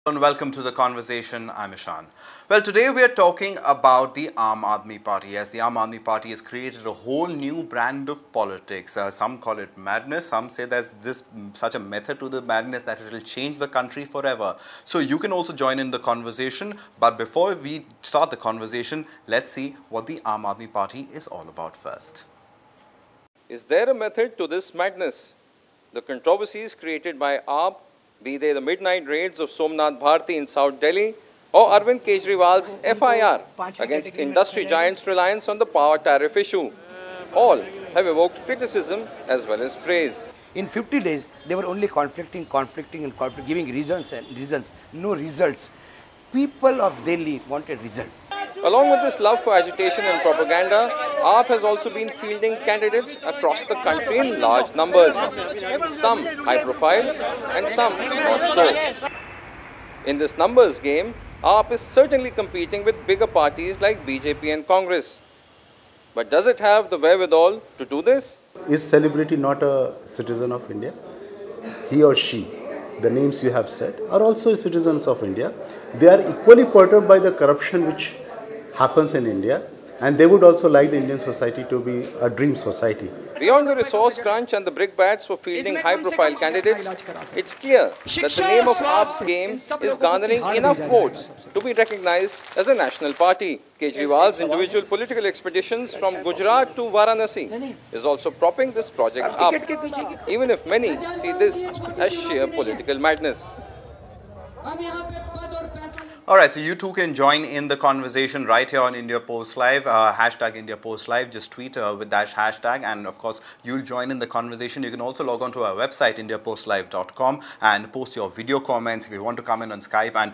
And welcome to the conversation. I'm Ishan. Well, today we are talking about the Aam Aadmi Party. Yes, the Aam Aadmi Party has created a whole new brand of politics. Some call it madness. Some say there's such a method to the madness that it will change the country forever. So you can also join in the conversation. But before we start the conversation, let's see what the Aam Aadmi Party is all about first. Is there a method to this madness? The controversies created by AAP, be they the midnight raids of Somnath Bharti in South Delhi or Arvind Kejriwal's FIR against industry giants' reliance on the power tariff issue, all have evoked criticism as well as praise. In 50 days, they were only conflicting, giving reasons, no results. People of Delhi wanted results. Along with this love for agitation and propaganda, AAP has also been fielding candidates across the country in large numbers, some high profile and some not so. In this numbers game, AAP is certainly competing with bigger parties like BJP and Congress. But does it have the wherewithal to do this? Is celebrity not a citizen of India? He or she, the names you have said, are also citizens of India. They are equally perturbed by the corruption which happens in India, and they would also like the Indian society to be a dream society. Beyond the resource crunch and the brickbats for fielding high-profile candidates, it's clear that the name of AAP's game is garnering enough votes to be recognized as a national party. Kejriwal's individual political expeditions from Gujarat to Varanasi is also propping this project up, even if many see this as sheer political madness. Alright, so you too can join in the conversation right here on India Post Live, hashtag India Post Live. Just tweet with that hashtag, and of course you'll join in the conversation. You can also log on to our website indiapostlive.com and post your video comments. If you want to come in on Skype and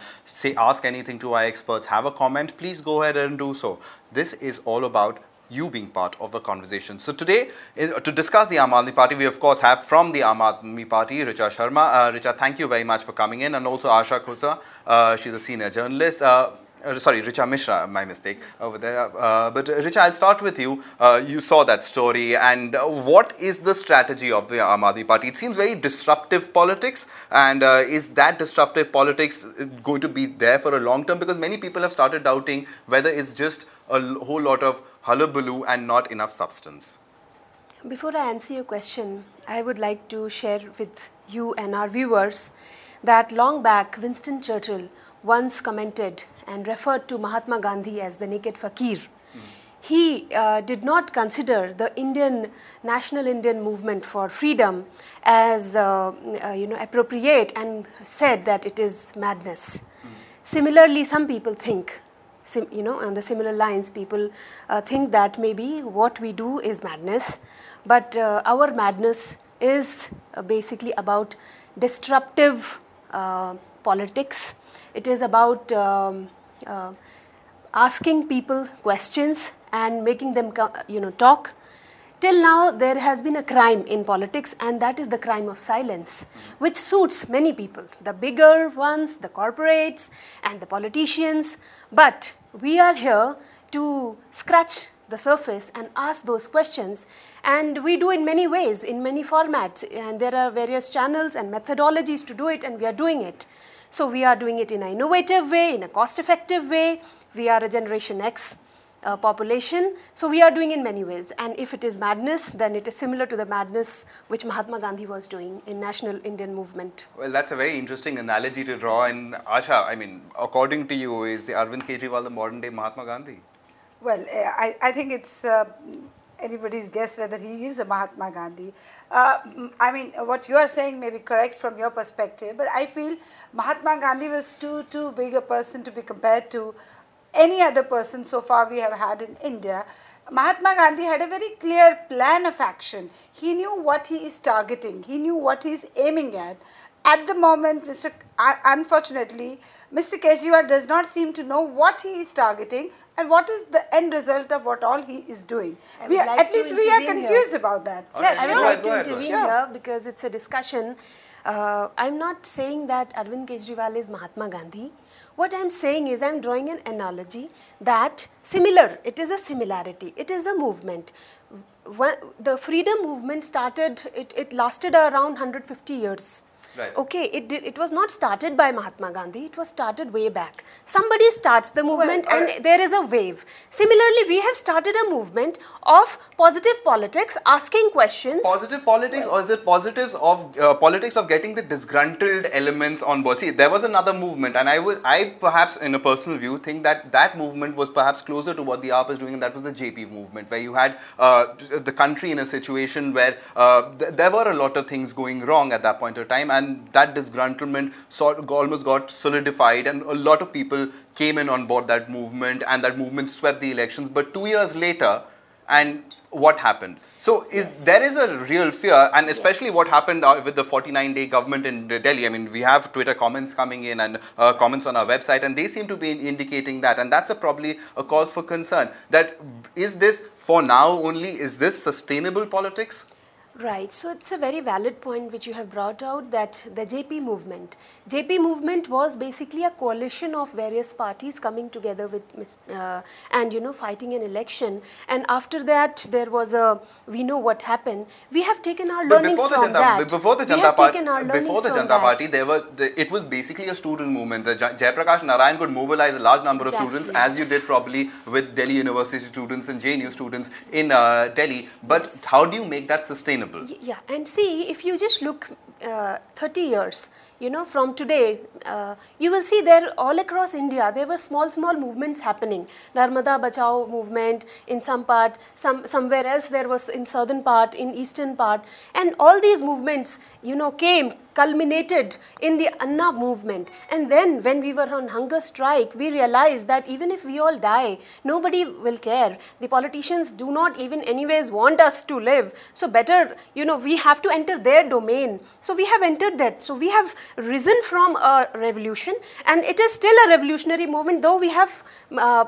ask anything to our experts, have a comment, please go ahead and do so. This is all about you being part of the conversation. So today, to discuss the Aam Aadmi Party, we of course have from the Aam Aadmi Party, Richa Sharma. Richa, thank you very much for coming in, and also Asha Khusa. She's a senior journalist. Sorry, Richa Mishra, my mistake over there. But Richa, I'll start with you. You saw that story, and what is the strategy of the Aam Aadmi Party? It seems very disruptive politics, and is that disruptive politics going to be there for a long term? Because many people have started doubting whether it's just a whole lot of hullabaloo and not enough substance. Before I answer your question, I would like to share with you and our viewers that long back Winston Churchill once commented and referred to Mahatma Gandhi as the naked fakir. He did not consider the national Indian movement for freedom as appropriate, and said that it is madness. Similarly, some people think, on the similar lines, people think that maybe what we do is madness, but our madness is basically about disruptive politics. It is about asking people questions and making them talk. Till now, there has been a crime in politics, and that is the crime of silence, which suits many people, the bigger ones, the corporates and the politicians. But we are here to scratch the surface and ask those questions, and we do in many ways, in many formats, and there are various channels and methodologies to do it, and we are doing it. So we are doing it in an innovative way, in a cost-effective way. We are a Generation X population, so we are doing in many ways. And if it is madness, then it is similar to the madness which Mahatma Gandhi was doing in National Indian Movement. Well, that's a very interesting analogy to draw. And Asha, I mean, according to you, is the Arvind Kejriwal the modern-day Mahatma Gandhi? Well, I think it's anybody's guess whether he is a Mahatma Gandhi. I mean, what you are saying may be correct from your perspective, but I feel Mahatma Gandhi was too big a person to be compared to any other person so far we have had in India. Mahatma Gandhi had a very clear plan of action. He knew what he is targeting. He knew what he is aiming at. At the moment, unfortunately, Mr. Kejriwal does not seem to know what he is targeting and what is the end result of what all he is doing. At least we are confused about that. Yes, I would like to intervene here because it's a discussion. I'm not saying that Arvind Kejriwal is Mahatma Gandhi. What I'm saying is I'm drawing an analogy that it is a similarity, it is a movement. The freedom movement started, it lasted around 150 years. Right. Okay, it was not started by Mahatma Gandhi, it was started way back. Somebody starts the movement and there is a wave. Similarly, we have started a movement of positive politics, asking questions. Positive politics, or is it politics of getting the disgruntled elements on board? See, there was another movement, and I perhaps, in a personal view, think that that movement was perhaps closer to what the AAP is doing, and that was the JP movement, where you had the country in a situation where there were a lot of things going wrong at that point of time, and that disgruntlement almost got solidified, and a lot of people came in on board that movement, and that movement swept the elections. But 2 years later, and what happened? So there is a real fear, and especially what happened with the 49-day government in Delhi. I mean, we have Twitter comments coming in and comments on our website, and they seem to be indicating that, and that's probably a cause for concern. That is this for now only? Is this sustainable politics? Right, so it's a very valid point which you have brought out, that the JP movement was basically a coalition of various parties coming together with and fighting an election, and after that there was we know what happened. We have taken our learnings from that. Before the Janata Party, it was basically a student movement. The Jayaprakash Narayan could mobilize a large number of students, as you did probably with Delhi University students and JNU students in Delhi. But how do you make that sustainable? Yeah, and see, if you just look 30 years, from today, you will see there all across India, there were small movements happening. Narmada Bachao movement in some part, somewhere else there was in southern part, in eastern part, and all these movements, culminated in the Anna movement. And then when we were on hunger strike, we realized that even if we all die, nobody will care. The politicians do not even anyways want us to live. So better, we have to enter their domain. So we have entered that. So we have risen from a revolution, and it is still a revolutionary movement, though we have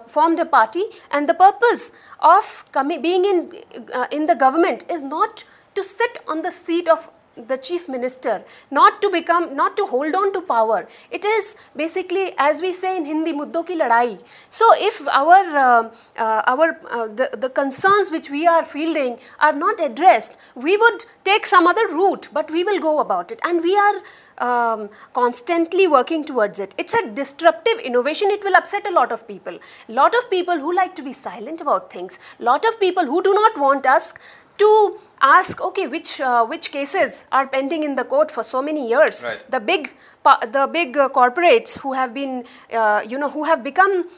formed a party, and the purpose of being in the government is not to sit on the seat of the chief minister, not to hold on to power. It is basically, as we say in Hindi, muddo ki ladai. So if the concerns which we are fielding are not addressed, we would take some other route, but we will go about it, and we are constantly working towards it. It's a disruptive innovation. It will upset a lot of people. Lot of people who like to be silent about things. Lot of people who do not want us to ask, okay, which cases are pending in the court for so many years. Right. The big corporates who have been, who have become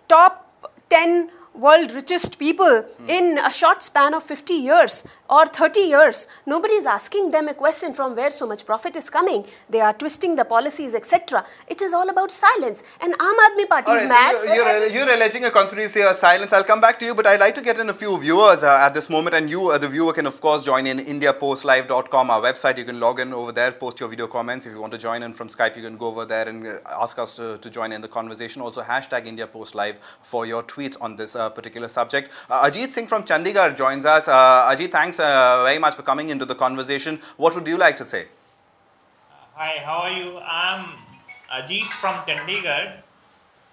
top 10 world richest people in a short span of 50 years or 30 years. Nobody is asking them a question from where so much profit is coming. They are twisting the policies, etc. It is all about silence. And Aam Aadmi Party is mad. So you're alleging a conspiracy or silence. I'll come back to you, but I'd like to get in a few viewers at this moment, and you, the viewer, can of course join in indiapostlive.com, our website. You can log in over there, post your video comments. If you want to join in from Skype, you can go over there and ask us to join in the conversation. Also, hashtag IndiaPostLive for your tweets on this particular subject. Ajit Singh from Chandigarh joins us. Ajit, thanks very much for coming into the conversation. What would you like to say? Hi, how are you? I'm Ajit from Chandigarh.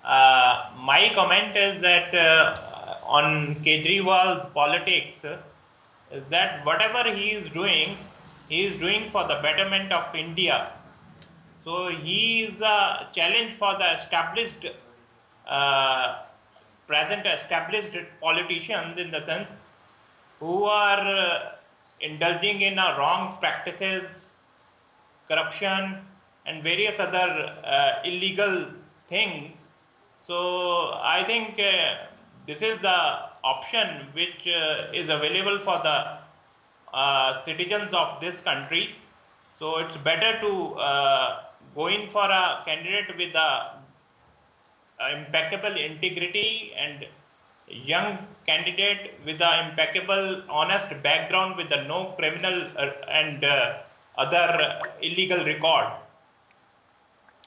My comment is that on Kejriwal's politics is that whatever he is doing for the betterment of India. So he is a challenge for the established politicians, in the sense who are indulging in wrong practices, corruption, and various other illegal things. So I think this is the option which is available for the citizens of this country. So it's better to go in for a candidate with impeccable integrity, and young candidate with an impeccable, honest background with no criminal and other illegal record.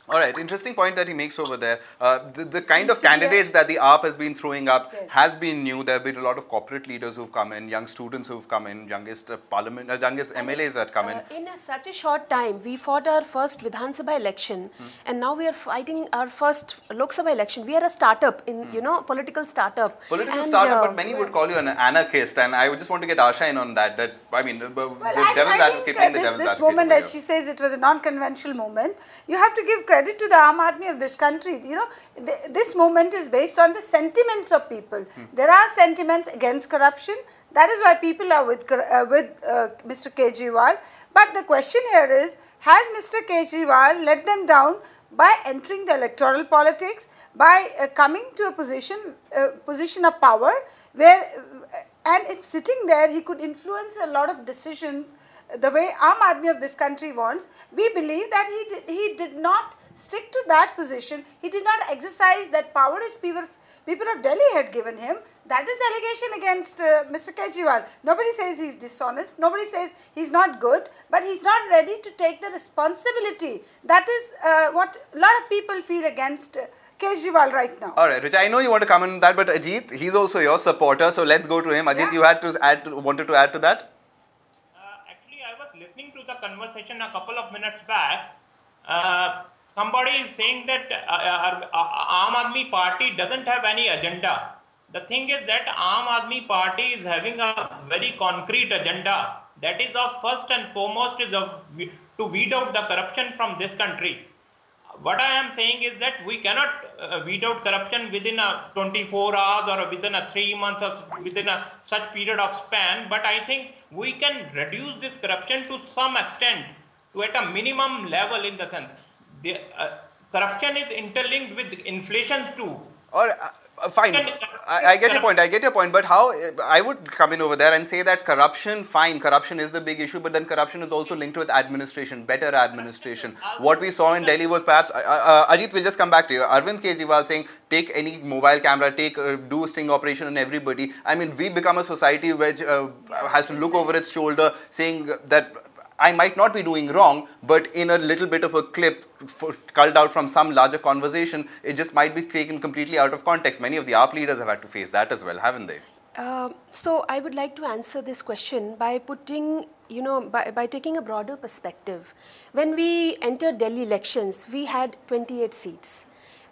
All right, interesting point that he makes over there. The kind of candidates that the AAP has been throwing up has been new. There have been a lot of corporate leaders who've come in, young students who've come in, youngest youngest MLAs that come in. In such a short time, we fought our first Vidhan Sabha election, and now we are fighting our first Lok Sabha election. We are a startup in, political startup. Political startup, but many would call you an anarchist, and I would just want to get Asha in on that. I mean, the devil's advocate being the devil's advocate. This moment, as she says, it was a non-conventional moment. You have to give credit to the Aam Aadmi of this country. This movement is based on the sentiments of people. There are sentiments against corruption. That is why people are with Mr. Kejriwal. But the question here is, has Mr. Kejriwal let them down by entering the electoral politics, by coming to a position of power where, and if sitting there, he could influence a lot of decisions the way Aam Aadmi of this country wants. We believe that he did not stick to that position. He did not exercise that power which people of Delhi had given him. That is allegation against Mr. Kejriwal. Nobody says he's dishonest. Nobody says he's not good. But he's not ready to take the responsibility. That is what a lot of people feel against Kejriwal right now. All right, Richa, I know you want to comment on that, but Ajit, he's also your supporter, so let's go to him. Ajit, you wanted to add to that? Actually, I was listening to the conversation a couple of minutes back. Somebody is saying that Aam Aadmi Party doesn't have any agenda. The thing is that Aam Aadmi Party is having a very concrete agenda. That is of first and foremost is to weed out the corruption from this country. What I am saying is that we cannot weed out corruption within a 24 hours or within a 3 months or within a such period of span. But I think we can reduce this corruption to some extent, to at a minimum level, in the sense. The corruption is interlinked with inflation too. Or fine, I get your point. I get your point. But how I would come in over there and say that corruption, fine, corruption is the big issue, but then corruption is also linked with administration, better administration. What we saw in Delhi was perhaps Ajit, will just come back to you. Arvind Kejriwal saying take any mobile camera, do a sting operation on everybody. I mean, we become a society which has to look over its shoulder, saying that I might not be doing wrong, but in a little bit of a clip culled out from some larger conversation, it just might be taken completely out of context. Many of the AAP leaders have had to face that as well, haven't they? So I would like to answer this question by putting, by taking a broader perspective. When we entered Delhi elections, we had 28 seats.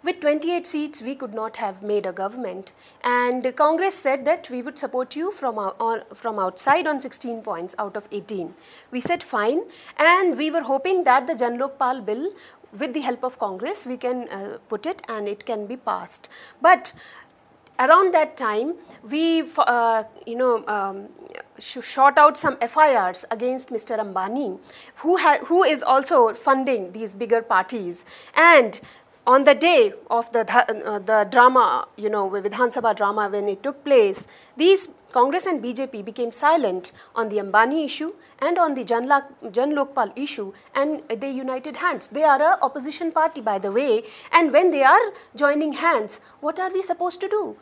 With 28 seats, we could not have made a government, and Congress said that we would support you from outside on 16 points out of 18. We said fine, and we were hoping that the Jan Lokpal bill, with the help of Congress, we can put it and it can be passed. But around that time, we shot out some FIRs against Mr. Ambani, who is also funding these bigger parties. And on the day of the drama, Vidhan Sabha drama, when it took place, these Congress and BJP became silent on the Ambani issue and on the Jan Lokpal issue, and they united hands. They are an opposition party, by the way, and when they are joining hands, what are we supposed to do?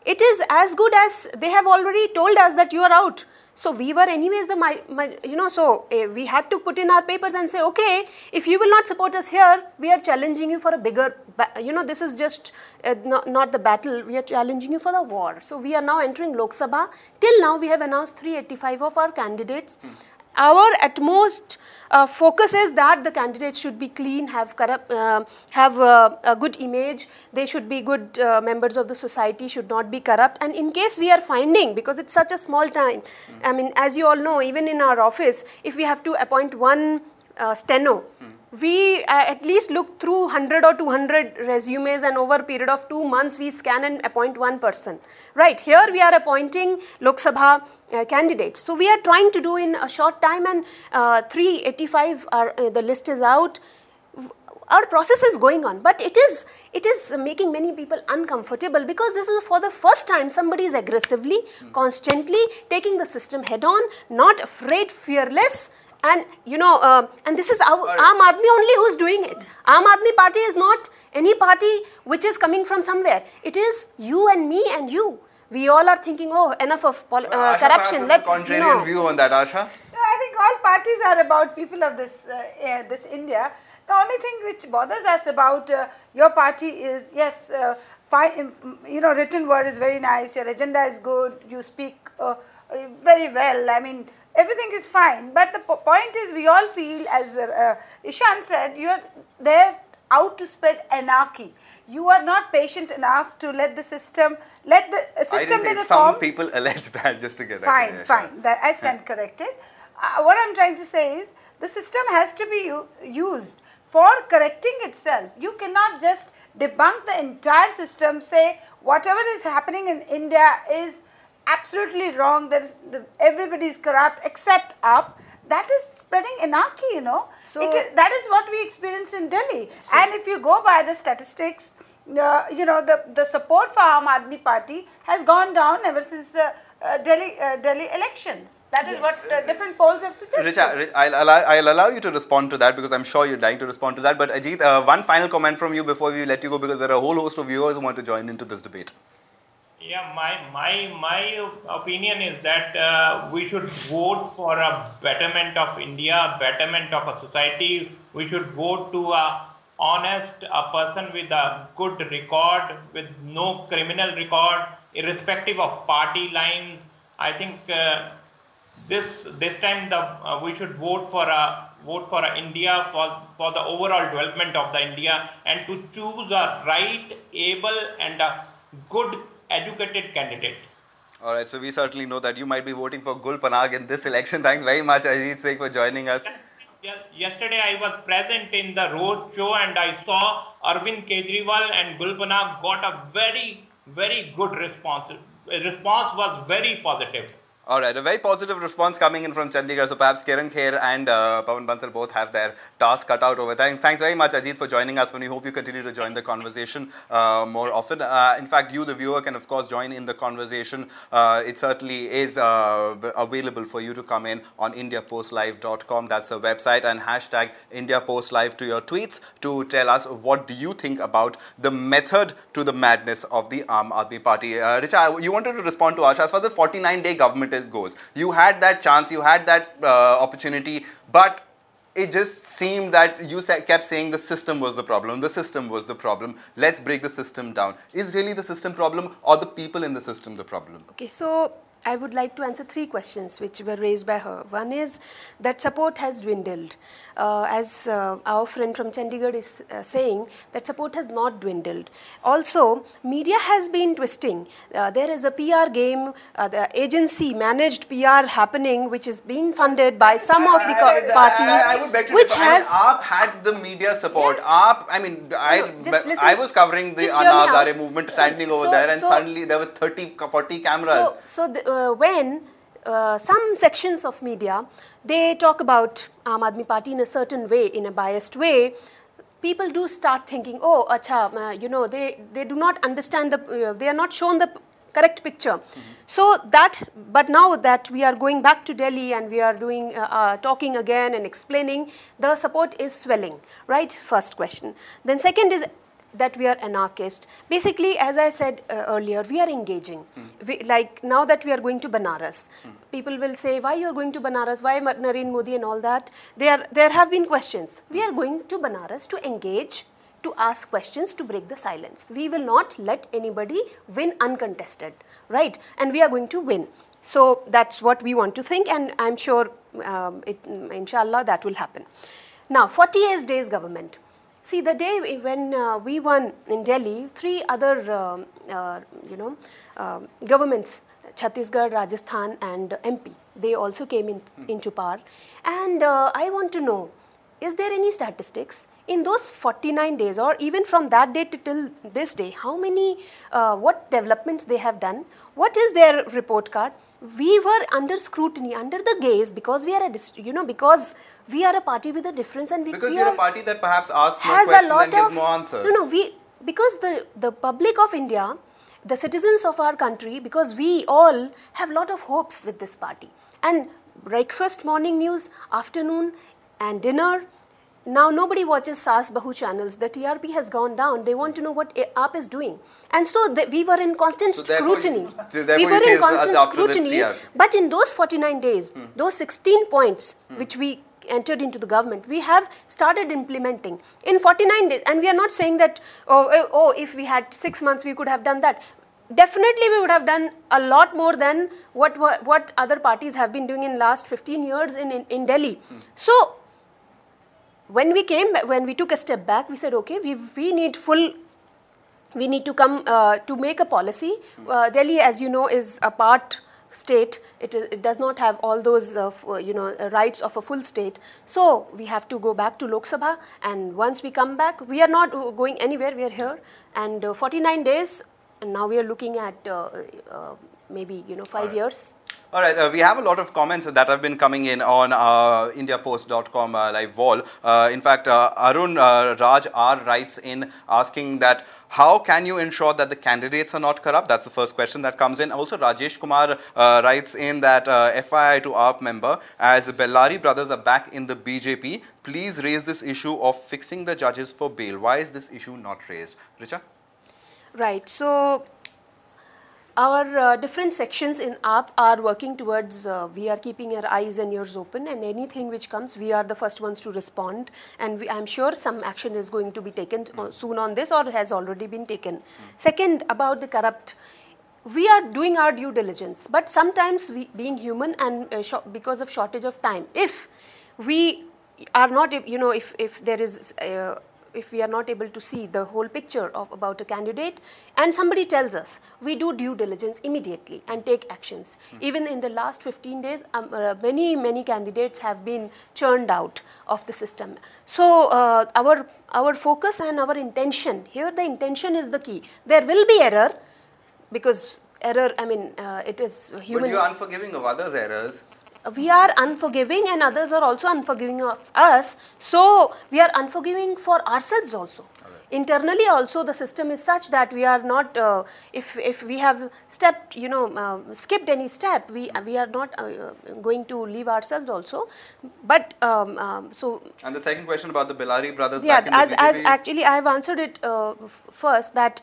It is as good as they have already told us that you are out. So we were anyways we had to put in our papers and say, okay, if you will not support us here, we are challenging you for a bigger, this is just not the battle, we are challenging you for the war. So we are now entering Lok Sabha. Till now we have announced 385 of our candidates. Our utmost focus is that the candidates should be clean, have a good image, they should be good members of the society, should not be corrupt. And in case we are finding, because it's such a small time, I mean, as you all know, even in our office, if we have to appoint one steno, we at least look through 100 or 200 resumes, and over a period of 2 months we scan and appoint one person. Right, here we are appointing Lok Sabha candidates. So we are trying to do in a short time, and 385 the list is out. Our process is going on, but it is making many people uncomfortable, because this is for the first time somebody is aggressively, constantly taking the system head on, not afraid, fearless. And and this is Aam Aadmi only who's doing it. Aam Aadmi Party is not any party which is coming from somewhere. It is you and me and you. We all are thinking, oh, enough of corruption. Let's contrarian view on that, Asha. No, I think all parties are about people of this India. The only thing which bothers us about your party is, yes, fine, written word is very nice, your agenda is good, you speak very well, I mean, everything is fine. But the point is, we all feel, as Ishan said, you are there out to spread anarchy. You are not patient enough to let the system be reformed. Some people allege that, just to get that. Fine. I stand corrected. What I am trying to say is, the system has to be used for correcting itself. You cannot just debunk the entire system, say whatever is happening in India is absolutely wrong, everybody is corrupt except AAP. That is spreading anarchy, So that is what we experienced in Delhi. And if you go by the statistics, the support for Aam Aadmi Party has gone down ever since the Delhi elections. That is what different polls have suggested. Richa, I'll allow you to respond to that, because I'm sure you're dying to respond to that. But Ajit, one final comment from you before we let you go, because there are a whole host of viewers who want to join into this debate. Yeah, my opinion is that we should vote for a betterment of India, betterment of a society. We should vote to a person with a good record, with no criminal record, irrespective of party lines. I think this time we should vote for India, for the overall development of the India, and to choose a right, able, and a good educated candidate. Alright, so we certainly know that you might be voting for Gul Panag in this election. Thanks very much, Ajit Singh, for joining us. Yesterday I was present in the road show and I saw Arvind Kejriwal and Gul Panag got a very, very good response. The response was very positive. Alright, a very positive response coming in from Chandigarh. So perhaps Kiran Kher and Pawan Bansal both have their task cut out over there. Thanks very much, Ajit, for joining us. We hope you continue to join the conversation more often. In fact, you, the viewer, can of course join in the conversation. It certainly is available for you to come in on IndiaPostLive.com. That's the website, and hashtag IndiaPostLive to your tweets to tell us what do you think about the method to the madness of the Aam Aadmi Party. Richa, you wanted to respond to Asha as far as the 49-day government goes. You had that chance, you had that opportunity, but it just seemed that you kept saying the system was the problem, let's break the system down. Is really the system problem, or the people in the system the problem? Okay, so I would like to answer 3 questions which were raised by her. One is that support has dwindled. As our friend from Chandigarh is saying, that support has not dwindled. Also, media has been twisting. There is a PR game, the agency managed PR happening, which is being funded by some of the parties. I would beg to differ. AAP had the media support. Yes. AAP, I mean, I was covering the Anna Hazare movement, standing over there, and suddenly there were 30, 40 cameras. When some sections of media, they talk about Aam Aadmi Party in a certain way, in a biased way, people do start thinking, oh, acha, they do not understand they are not shown the correct picture. So but now that we are going back to Delhi and we are doing, talking again and explaining, the support is swelling, right? First question. Then second is that we are anarchist. Basically, as I said earlier, we are engaging. Like now that we are going to Banaras, people will say, why you are going to Banaras, why Narendra Modi and all that. There have been questions. We are going to Banaras to engage, to ask questions, to break the silence. We will not let anybody win uncontested, right? And we are going to win. So that's what we want to think, and I'm sure, inshallah, that will happen. Now, 48 days government. See, the day when we won in Delhi, 3 other, governments, Chhattisgarh, Rajasthan and MP, they also came into power. And I want to know, is there any statistics in those 49 days, or even from that day till this day, how many, what developments they have done? What is their report card? We were under scrutiny, under the gaze, because we are because we are a party with a difference, and because you're a party that perhaps asks more questions and gives more answers. Because the public of India, the citizens of our country, because we all have a lot of hopes with this party. And breakfast, morning news, afternoon and dinner. Now nobody watches Saas Bahu channels. The TRP has gone down. They want to know what AAP is doing. And so we were in constant scrutiny. But in those 49 days, those 16 points which we entered into the government, we have started implementing in 49 days. And we are not saying that, oh, if we had 6 months, we could have done that. Definitely, we would have done a lot more than what other parties have been doing in last 15 years in Delhi. So, when we took a step back, we said, okay, we need to come to make a policy. Delhi, as you know, is a part state. It does not have all those rights of a full state. So we have to go back to Lok Sabha, and once we come back, we are not going anywhere. We are here, and 49 days. And now we are looking at maybe 5 years. All right, we have a lot of comments that have been coming in on indiapost.com live wall. In fact, Arun Raj R writes in asking that how can you ensure that the candidates are not corrupt? That's the first question that comes in. Also, Rajesh Kumar writes in that FII to AAP member, as Bellari brothers are back in the BJP, please raise this issue of fixing the judges for bail. Why is this issue not raised? Richa? Right. So, our different sections in AAP are working towards, we are keeping our eyes and ears open, and anything which comes, we are the first ones to respond. And I'm sure some action is going to be taken soon on this, or has already been taken. Second, about the corrupt, we are doing our due diligence, but sometimes we, being human and because of shortage of time, if we are not, if there is if we are not able to see the whole picture about a candidate, and somebody tells us, we do due diligence immediately and take actions. Even in the last 15 days, many candidates have been churned out of the system. So our focus and our intention, here the intention is the key. There will be error, because error, it is human. But you are unforgiving of others' errors. We are unforgiving, and others are also unforgiving of us. So we are unforgiving for ourselves also. Internally also, the system is such that we are not, if we have stepped, skipped any step, we are not going to leave ourselves also. But so. And the second question about the Bellari brothers. Yeah, back in the as BJP. actually I have answered it first, that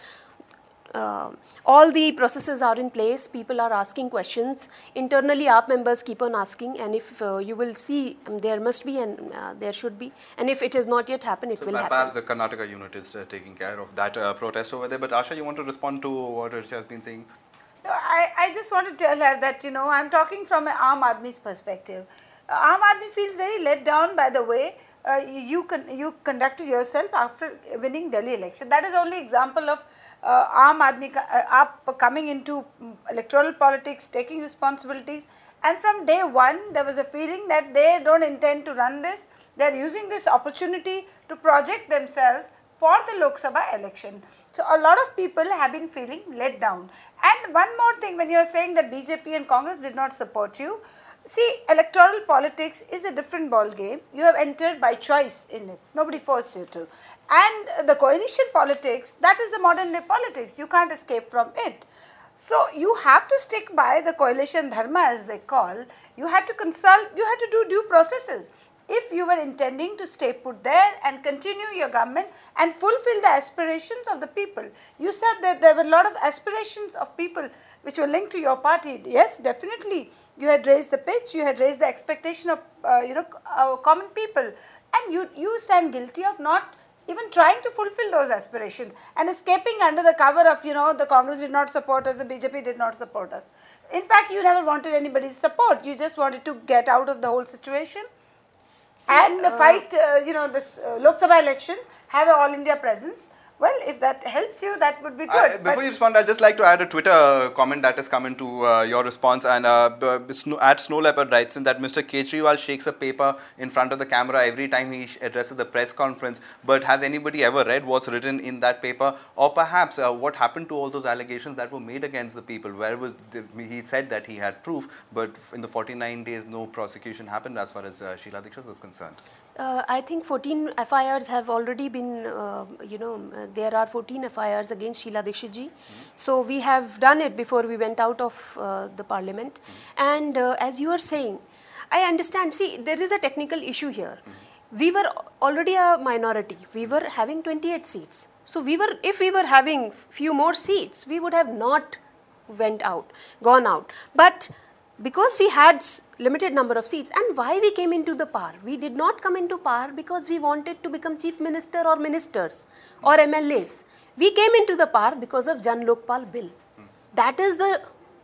all the processes are in place. People are asking questions. Internally, AAP members keep on asking, and if you will see, there must be and there should be. And if it has not yet happened, it will happen. Perhaps the Karnataka unit is taking care of that protest over there. But Asha, you want to respond to what Richa has been saying? No, I just want to tell her that, I'm talking from an Aam Aadmi's perspective. Aam Aadmi feels very let down by the way you conducted yourself after winning Delhi election. That is only example of Aam Aadmi coming into electoral politics, taking responsibilities, and from day one there was a feeling that they don't intend to run this. They are using this opportunity to project themselves for the Lok Sabha election. So a lot of people have been feeling let down. And one more thing, when you are saying that BJP and Congress did not support you, see, electoral politics is a different ball game. You have entered by choice in it. Nobody forced you to. And the coalition politics, that is the modern day politics. You can't escape from it. So you have to stick by the coalition dharma, as they call. You had to consult, you had to do due processes. If you were intending to stay put there and continue your government and fulfill the aspirations of the people. You said that there were a lot of aspirations of people which were linked to your party. Yes, definitely. You had raised the pitch, you had raised the expectation of, common people. And you stand guilty of not even trying to fulfill those aspirations and escaping under the cover of, the Congress did not support us, the BJP did not support us. In fact, you never wanted anybody's support. You just wanted to get out of the whole situation. And fight, this Lok Sabha election, have an all India presence. Well, if that helps you, that would be good. Before you respond, I'd just like to add a Twitter comment that has come into your response. And at Snow Leopard writes in that Mr. Kejriwal shakes a paper in front of the camera every time he addresses the press conference. But has anybody ever read what's written in that paper? Or perhaps what happened to all those allegations that were made against the people? Where was he said that he had proof, but in the 49 days, no prosecution happened as far as Sheila Dikshit was concerned. I think 14 FIRs have already been, there are 14 FIRs against Sheila Dikshit ji. So we have done it before we went out of the parliament. And as you are saying, I understand, see, there is a technical issue here. We were already a minority. We were having 28 seats. So if we were having few more seats, we would have not gone out. But because we had limited number of seats. And why we came into the power? We did not come into power because we wanted to become chief minister or ministers or MLAs. We came into the power because of Jan Lokpal bill. That is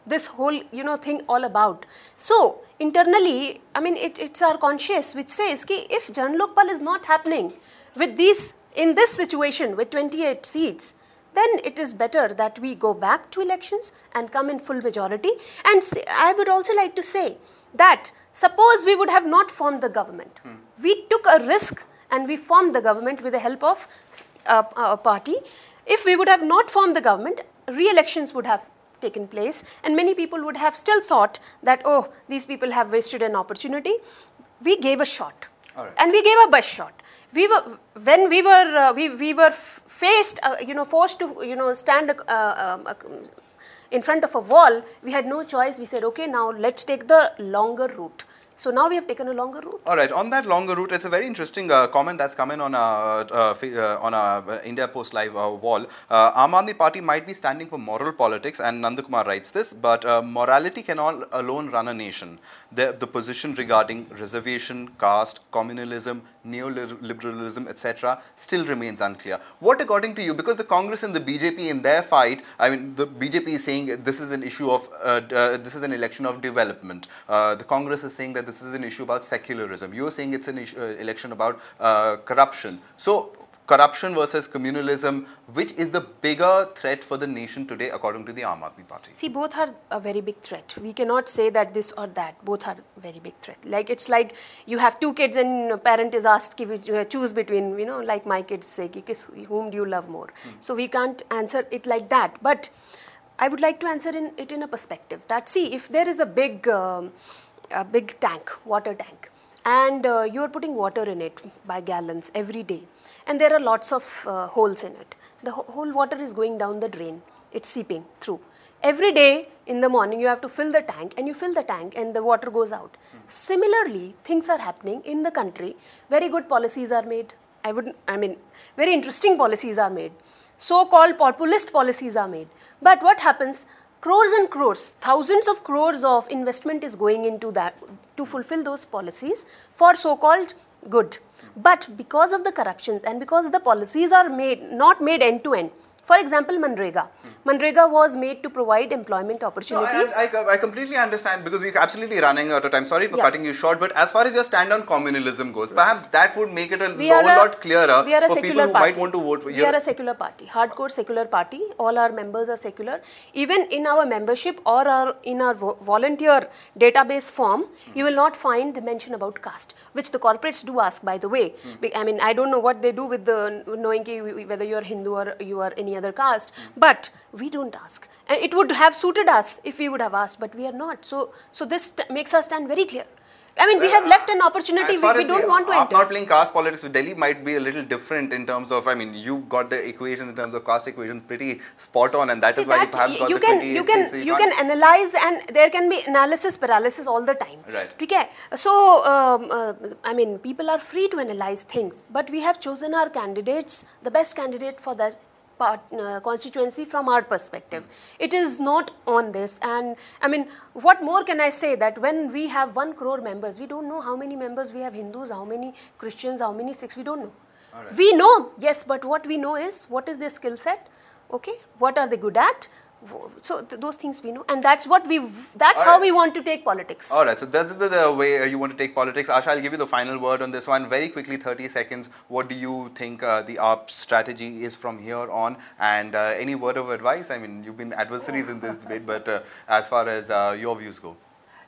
this whole thing all about. So internally, I mean, it's our conscience which says ki if Jan Lokpal is not happening with these in this situation with 28 seats, then it is better that we go back to elections and come in full majority. And I would also like to say that suppose we would have not formed the government. We took a risk and we formed the government with the help of a party. If we would have not formed the government, re-elections would have taken place, and many people would have still thought that, oh, these people have wasted an opportunity. We gave a shot, and we gave a best shot. When we were faced, forced to, stand in front of a wall. We had no choice. We said, okay, now let's take the longer route. So now we have taken a longer route. All right. On that longer route, it's a very interesting comment that's come in on our India Post Live wall. Aam Aadmi Party might be standing for moral politics, and Nandakumar writes this, but morality cannot alone run a nation. The position regarding reservation, caste, communalism, neoliberalism, etc. still remains unclear. What, according to you, because the Congress and the BJP in their fight, I mean, the BJP is saying this is an issue of, this is an election of development. The Congress is saying that this is an issue about secularism. You are saying it's an election about corruption. So, corruption versus communalism, which is the bigger threat for the nation today, according to the Aam Aadmi Party? See, both are a very big threat. We cannot say that this or that. Both are very big threat. Like, it's like you have two kids and a parent is asked to choose between, like my kids say, whom do you love more? So we can't answer it like that. But I would like to answer it in a perspective that, see, if there is a big tank, water tank, and you are putting water in it by gallons every day, and there are lots of holes in it. The whole water is going down the drain. It's seeping through. Every day in the morning you have to fill the tank, and you fill the tank and the water goes out. Similarly, things are happening in the country. Very good policies are made. Very interesting policies are made. So-called populist policies are made. But what happens? Crores and crores, thousands of crores of investment is going into that to fulfill those policies for so-called good. But because of the corruptions and because the policies are not made end-to-end, for example, Manrega. Manrega was made to provide employment opportunities. No, I completely understand, because we're absolutely running out of time. Sorry for cutting you short, but as far as your stand on communalism goes, perhaps that would make it a whole lot clearer for people who might want to vote for you. We are a secular party, hardcore secular party. All our members are secular. Even in our membership or in our volunteer database form, you will not find the mention about caste, which the corporates do ask, by the way. I mean, I don't know what they do with the knowing whether you are Hindu or you are any other caste, but we don't ask. And it would have suited us if we would have asked, but we are not. So this makes us stand very clear. I mean, we have left an opportunity we don't want to enter. Not playing caste politics with Delhi might be a little different in terms of, I mean, you got the equations in terms of caste equations pretty spot on, and that is why you perhaps got the 28 seats. You can analyze, and there can be analysis paralysis all the time. Right. Okay? So, I mean, people are free to analyze things, but we have chosen our candidates, the best candidate for that constituency from our perspective. It is not on this, and I mean, what more can I say, that when we have 1 crore members, we don't know how many members we have Hindus, how many Christians, how many Sikhs, we don't know. Right. We know, yes, but what we know is, what is their skill set, okay, what are they good at, so those things we know, and that's what that's how we want to take politics. All right, so that's the way you want to take politics. Asha, I'll give you the final word on this one. Very quickly, 30 seconds. What do you think the AAP strategy is from here on? And any word of advice? I mean, you've been adversaries in this debate, but as far as your views go.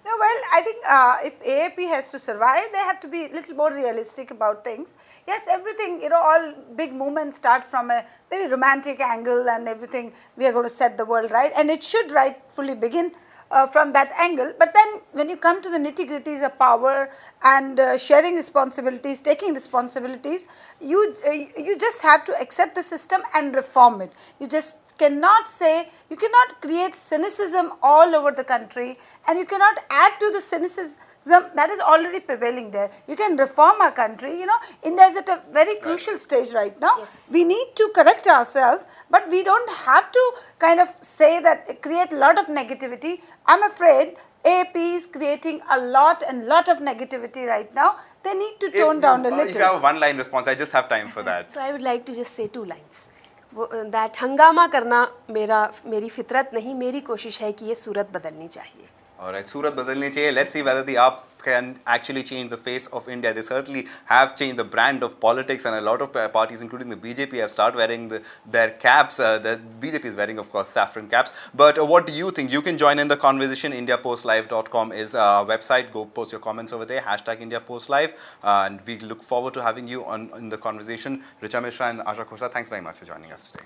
No, well, I think if AAP has to survive, they have to be a little more realistic about things. Yes, everything, all big movements start from a very romantic angle, and everything, we are going to set the world right, and it should rightfully begin from that angle. But then when you come to the nitty-gritties of power and sharing responsibilities, taking responsibilities, you just have to accept the system and reform it. You just cannot create cynicism all over the country, and you cannot add to the cynicism that is already prevailing there. You can reform our country, India is at a very crucial stage right now. Yes. We need to correct ourselves, but we don't have to kind of say that, create a lot of negativity. I'm afraid AAP is creating a lot of negativity right now. They need to tone down a little. If you have a one-line response, I just have time for that. So I would like to just say 2 lines. That हंगामा करना मेरी फितरत नहीं, मेरी कोशिश है कि ये सूरत बदलनी चाहिए. All right, Surat badalni chahiye. Let's see whether the AAP can actually change the face of India. They certainly have changed the brand of politics, and a lot of parties, including the BJP, have started wearing their caps. The BJP is wearing, of course, saffron caps. But what do you think? You can join in the conversation. IndiaPostLive.com is our website. Go post your comments over there. #IndiaPostLive. And we look forward to having you in the conversation. Richa Mishra and Asha Khosa, thanks very much for joining us today.